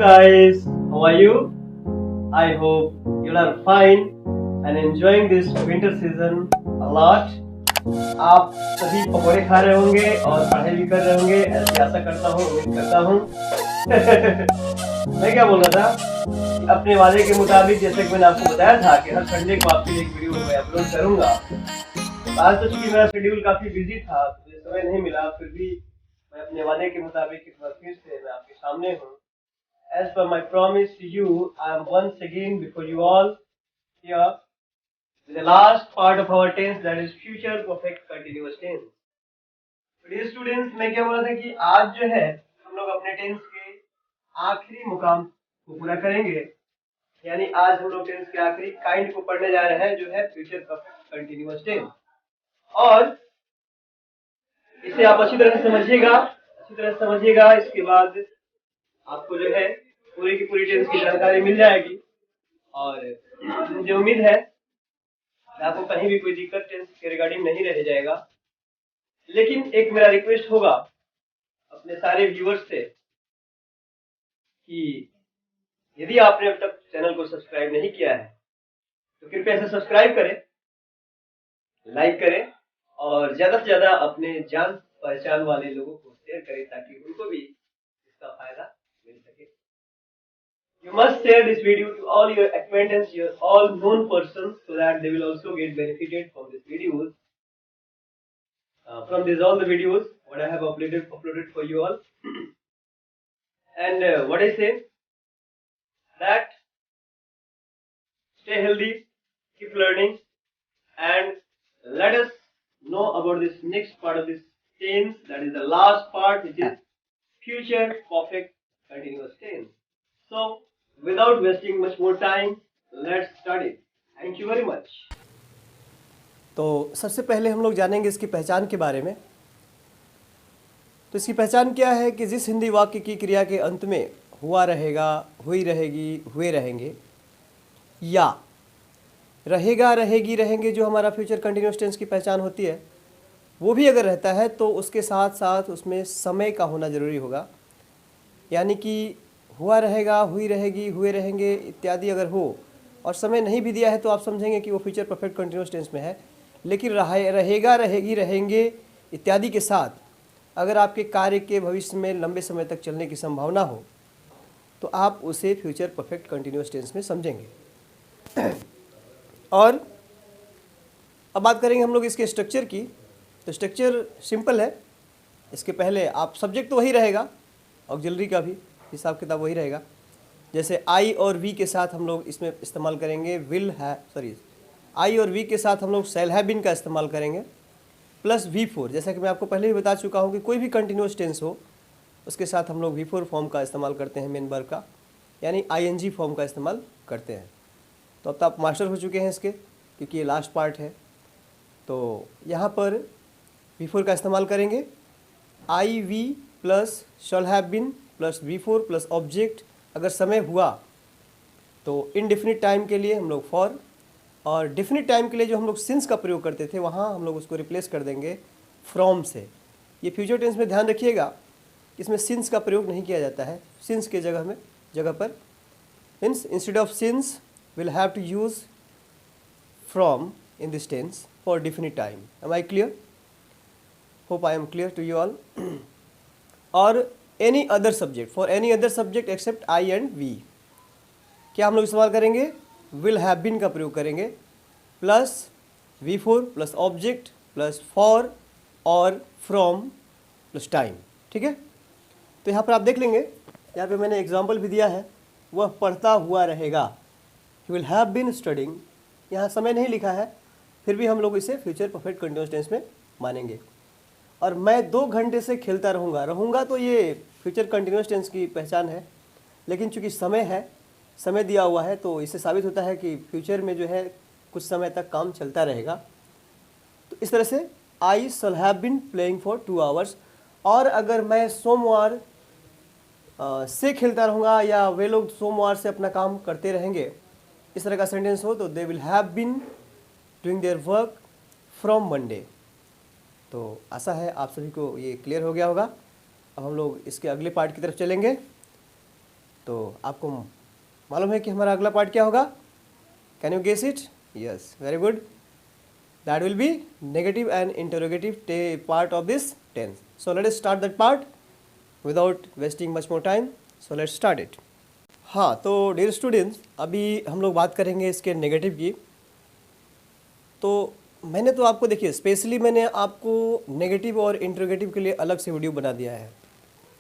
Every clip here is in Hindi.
guys, how are you? I hope you are fine and enjoying this winter season a lot. आप सभी पकौड़े खा रहे होंगे और पढ़ाई भी कर रहे होंगे, ऐसी आशा करता हूँ, उम्मीद करता हूँ। मैं क्या बोल रहा था कि अपने वादे के मुताबिक जैसे कि मैंने आपको बताया था कि हर संडे को आपके लिए एक वीडियो मैं अपलोड करूंगा। आज तो चूंकि मेरा शेड्यूल काफी बिजी था, मुझे समय नहीं मिला, फिर भी मैं अपने वादे के मुताबिक एक बार फिर से मैं आपके सामने हूँ। As per my promise to you, I am once again before you all here with the last part of our tense, that is future perfect continuous tense. Dear students, मैं क्या बोल रहा था कि आज जो है हम लोग अपने टेंस के आखिरी मुकाम को पूरा करेंगे। यानी आज हम लोग टेंस के आखिरी काइंड को पढ़ने जा रहे हैं, जो है फ्यूचर परफेक्ट कंटिन्यूअस टेंस। और इसे आप अच्छी तरह से समझिएगा। इसके बाद आपको जो है पूरी की पूरी टेंस की जानकारी मिल जाएगी और मुझे उम्मीद है कि आपको कहीं भी कोई दिक्कत टेंस के रिगार्डिंग नहीं रह जाएगा। लेकिन एक मेरा रिक्वेस्ट होगा अपने सारे व्यूअर्स से कि यदि आपने अब तक चैनल को सब्सक्राइब नहीं किया है तो कृपया इसे सब्सक्राइब करें, लाइक करें और ज्यादा से ज्यादा अपने जान पहचान वाले लोगों को शेयर करें ताकि उनको भी इसका फायदा मिल सके। You must share this video to all your acquaintances, your all known persons, so that they will also get benefited from this videos. From all the videos what I have uploaded for you all. And what I say that stay healthy, keep learning, and let us know about this next part of this tense. That is the last part, which is future perfect continuous tense. So, without wasting much more time, let's start it. Thank you very much. तो सबसे पहले हम लोग जानेंगे इसकी पहचान के बारे में। तो इसकी पहचान क्या है कि जिस हिंदी वाक्य की क्रिया के अंत में हुआ रहेगा, हुई रहेगी, हुए रहेंगे या रहेगा, रहेगी, रहेंगे जो हमारा फ्यूचर कंटिन्यूअस टेंस की पहचान होती है, वो भी अगर रहता है तो उसके साथ साथ उसमें समय का होना ज़रूरी होगा। यानी कि हुआ रहेगा, हुई रहेगी, हुए रहेंगे इत्यादि अगर हो और समय नहीं भी दिया है तो आप समझेंगे कि वो फ्यूचर परफेक्ट कंटिन्यूअस टेंस में है। लेकिन रहेगा, रहेगी, रहेंगे इत्यादि के साथ अगर आपके कार्य के भविष्य में लंबे समय तक चलने की संभावना हो तो आप उसे फ्यूचर परफेक्ट कंटिन्यूअस टेंस में समझेंगे। और अब बात करेंगे हम लोग इसके स्ट्रक्चर की। तो स्ट्रक्चर सिंपल है। इसके पहले आप सब्जेक्ट तो वही रहेगा, ऑक्सिलरी का भी हिसाब किताब वही रहेगा। जैसे आई और वी के साथ हम लोग इसमें इस्तेमाल करेंगे आई और वी के साथ हम लोग शैल हैव बीन का इस्तेमाल करेंगे प्लस V4। जैसा कि मैं आपको पहले भी बता चुका हूँ कि कोई भी कंटिन्यूअस टेंस हो उसके साथ हम लोग V4 फॉर्म का इस्तेमाल करते हैं, मेन वर्ब का, यानी ING फॉर्म का इस्तेमाल करते हैं। तो अब तो आप मास्टर हो चुके हैं इसके, क्योंकि ये लास्ट पार्ट है। तो यहाँ पर V4 का इस्तेमाल करेंगे। IV plus shall have been plus V4 plus object. अगर समय हुआ तो इनडेफिनिट टाइम के लिए हम लोग फॉर, और डेफिनिट टाइम के लिए जो हम लोग सिंस का प्रयोग करते थे वहाँ हम लोग उसको रिप्लेस कर देंगे फ्रॉम से। ये फ्यूचर टेंस में ध्यान रखिएगा, इसमें सिंस का प्रयोग नहीं किया जाता है। सिंस के जगह पर means instead of since will have to use from in this tense for definite time. Am I clear? Hope I am clear to you all. और any other subject, for any other subject except I and we, क्या हम लोग इस्तेमाल करेंगे? विल हैव बीन का प्रयोग करेंगे plus V4 plus object plus for और फ्रॉम प्लस टाइम। ठीक है? तो यहाँ पर आप देख लेंगे, यहाँ पे मैंने एग्जाम्पल भी दिया है, वह पढ़ता हुआ रहेगा। He will have been studying, यहाँ समय नहीं लिखा है, फिर भी हम लोग इसे फ्यूचर परफेक्ट कंटिन्यूअस टेंस में मानेंगे। और मैं 2 घंटे से खेलता रहूँगा तो ये फ्यूचर कंटिन्यूअस टेंस की पहचान है। लेकिन चूँकि समय दिया हुआ है तो इससे साबित होता है कि फ्यूचर में जो है कुछ समय तक काम चलता रहेगा। तो इस तरह से I shall have been playing for 2 hours. और अगर मैं सोमवार से खेलता रहूँगा या वे लोग सोमवार से अपना काम करते रहेंगे, इस तरह का सेंटेंस हो तो they will have been doing their work from Monday. तो आशा है आप सभी को ये क्लियर हो गया होगा। अब हम लोग इसके अगले पार्ट की तरफ चलेंगे। तो आपको मालूम है कि हमारा अगला पार्ट क्या होगा? Can you guess it? Yes, very good. That will be negative and interrogative part of this tense. So let us start that part without wasting much more time. So let's start it. हाँ, तो डियर स्टूडेंट्स, अभी हम लोग बात करेंगे इसके नेगेटिव की. तो मैंने तो आपको देखिए स्पेशली मैंने आपको नेगेटिव और इंटरोगेटिव के लिए अलग से वीडियो बना दिया है.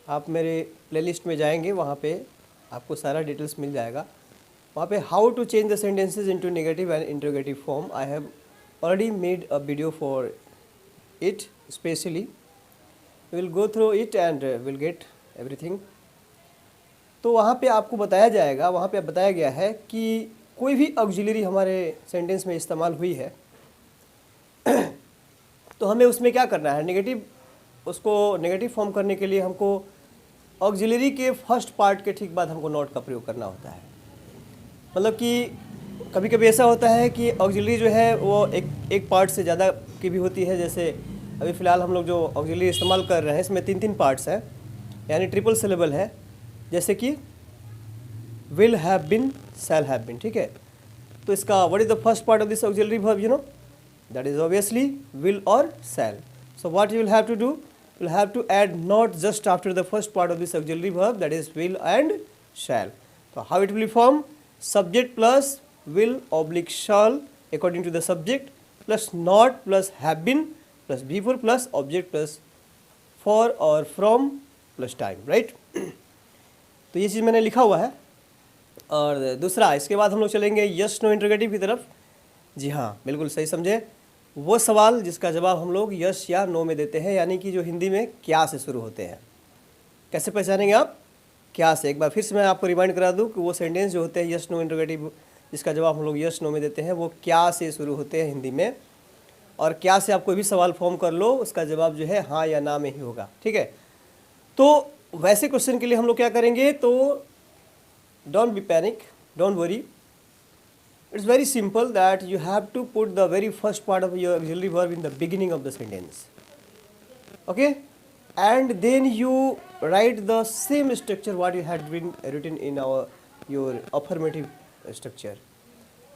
आप मेरे प्लेलिस्ट में जाएंगे, वहाँ पे आपको सारा डिटेल्स मिल जाएगा. वहाँ पे how to change the sentences into negative and interrogative form. I have already made a video for it specially. We will go through it and will get everything. तो वहाँ पे आपको बताया जाएगा, वहाँ पे बताया गया है कि कोई भी ऑक्सिलरी हमारे सेंटेंस में इस्तेमाल हुई है तो हमें उसमें क्या करना है, नेगेटिव, उसको नेगेटिव फॉर्म करने के लिए हमको ऑक्सिलरी के फर्स्ट पार्ट के ठीक बाद हमको नॉट का प्रयोग करना होता है. मतलब कि कभी कभी ऐसा होता है कि ऑक्सिलरी जो है वो एक पार्ट से ज़्यादा की भी होती है. जैसे अभी फ़िलहाल हम लोग जो ऑक्सिलरी इस्तेमाल कर रहे हैं इसमें 3 पार्ट्स हैं, यानी ट्रिपल सिलेबल है. जैसे कि will have been, shall have been. ठीक है, तो इसका what is the first part of this auxiliary verb? You know, that is obviously will or shall. So what you will have to do, you will have to add not just after the first part of this auxiliary verb, that is will and shall. So how it will be formed? Subject plus will oblique shall according to the subject plus not plus have been plus before plus object plus for or from plus time, right? तो ये चीज़ मैंने लिखा हुआ है. और दूसरा, इसके बाद हम लोग चलेंगे यस नो इंटरोगेटिव की तरफ. जी हाँ, बिल्कुल सही समझे. वो सवाल जिसका जवाब हम लोग यस या नो में देते हैं, यानी कि जो हिंदी में क्या से शुरू होते हैं. कैसे पहचानेंगे आप? क्या से. एक बार फिर से मैं आपको रिमाइंड करा दूं कि वो सेंटेंस जो होते हैं यस नो इंटरोगेटिव जिसका जवाब हम लोग यस नो में देते हैं, वो क्या से शुरू होते हैं हिंदी में. और क्या से आप कोई भी सवाल फॉर्म कर लो, उसका जवाब जो है हाँ या ना में ही होगा. ठीक है, तो वैसे क्वेश्चन के लिए हम लोग क्या करेंगे, तो don't be panic, don't worry. It's very simple that you have to put the very first part of your auxiliary verb in the beginning of the sentence. Okay? And then you write the same structure what you had written in your affirmative structure.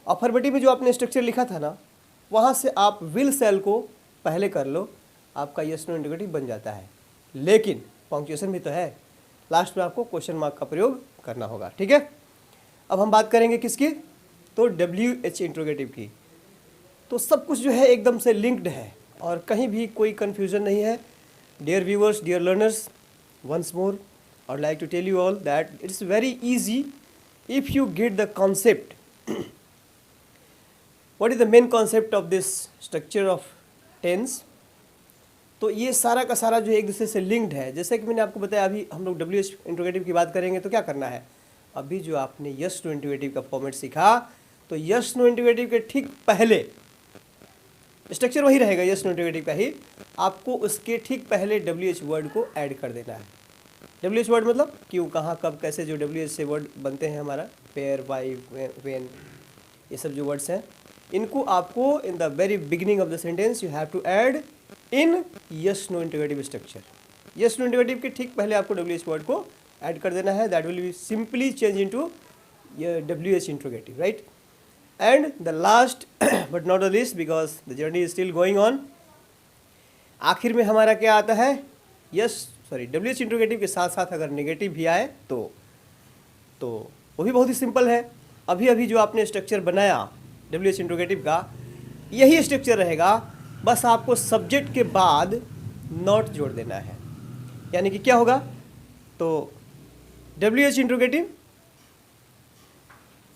Affirmative में जो आपने structure लिखा था ना, वहाँ से आप will shall को पहले कर लो, आपका yes no इंडिकेटिव बन जाता है. लेकिन पंक्चुएशन भी तो है, लास्ट में आपको क्वेश्चन मार्क का प्रयोग करना होगा. ठीक है, अब हम बात करेंगे किसकी, तो WH इंट्रोगेटिव की. तो सब कुछ जो है एकदम से लिंक्ड है और कहीं भी कोई कन्फ्यूज़न नहीं है. Dear viewers, dear learners, once more I would like to tell you all that it's very easy if you get the concept. What is the main concept of this structure of tense. तो ये सारा का सारा जो है एक दूसरे से लिंक्ड है. जैसे कि मैंने आपको बताया, अभी हम लोग WH इंट्रोगेटिव की बात करेंगे तो क्या करना है, अभी जो आपने यस नो इंट्रोगेटिव का फॉर्मेट सीखा, तो यस नो इंट्रोगेटिव के ठीक पहले स्ट्रक्चर वही रहेगा यस नो इंट्रोगेटिव का ही, आपको उसके ठीक पहले WH वर्ड को ऐड कर देना है. WH वर्ड मतलब क्यों, कहाँ, कब, कैसे, जो WH से वर्ड बनते हैं हमारा, पेयर, वाई, वेन, ये सब जो वर्ड्स हैं, इनको आपको in the very beginning of the sentence you have to add in yes no interrogative structure. Yes no interrogative के ठीक पहले आपको WH वर्ड को ऐड कर देना है. That will be simply change into WH interrogative, right. And the last but not the least, because the journey is still going on, आखिर में हमारा क्या आता है, WH इंट्रोगेटिव के साथ साथ अगर नेगेटिव भी आए तो वो भी बहुत ही सिंपल है. अभी अभी जो आपने स्ट्रक्चर बनाया WH इंट्रोगेटिव का, यही स्ट्रक्चर रहेगा, बस आपको सब्जेक्ट के बाद नॉट जोड़ देना है. यानी कि क्या होगा, तो WH interrogative,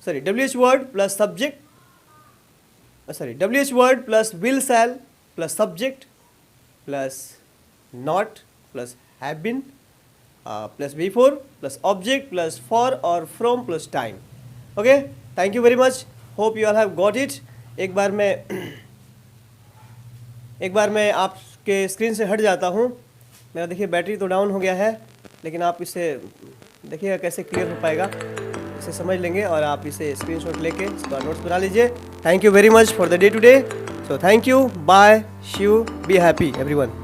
WH word plus subject, WH word plus will shall plus subject plus not plus have been plus before plus object plus for और from plus time. Okay, thank you very much, hope you all have got it. एक बार मैं आपके स्क्रीन से हट जाता हूँ. मेरा देखिए बैटरी तो डाउन हो गया है, लेकिन आप इसे देखिएगा कैसे क्लियर हो पाएगा, इसे समझ लेंगे और आप इसे स्क्रीनशॉट लेके इसका नोट्स बना लीजिए. Thank you very much for the day today. So thank you, bye, see you, be happy everyone.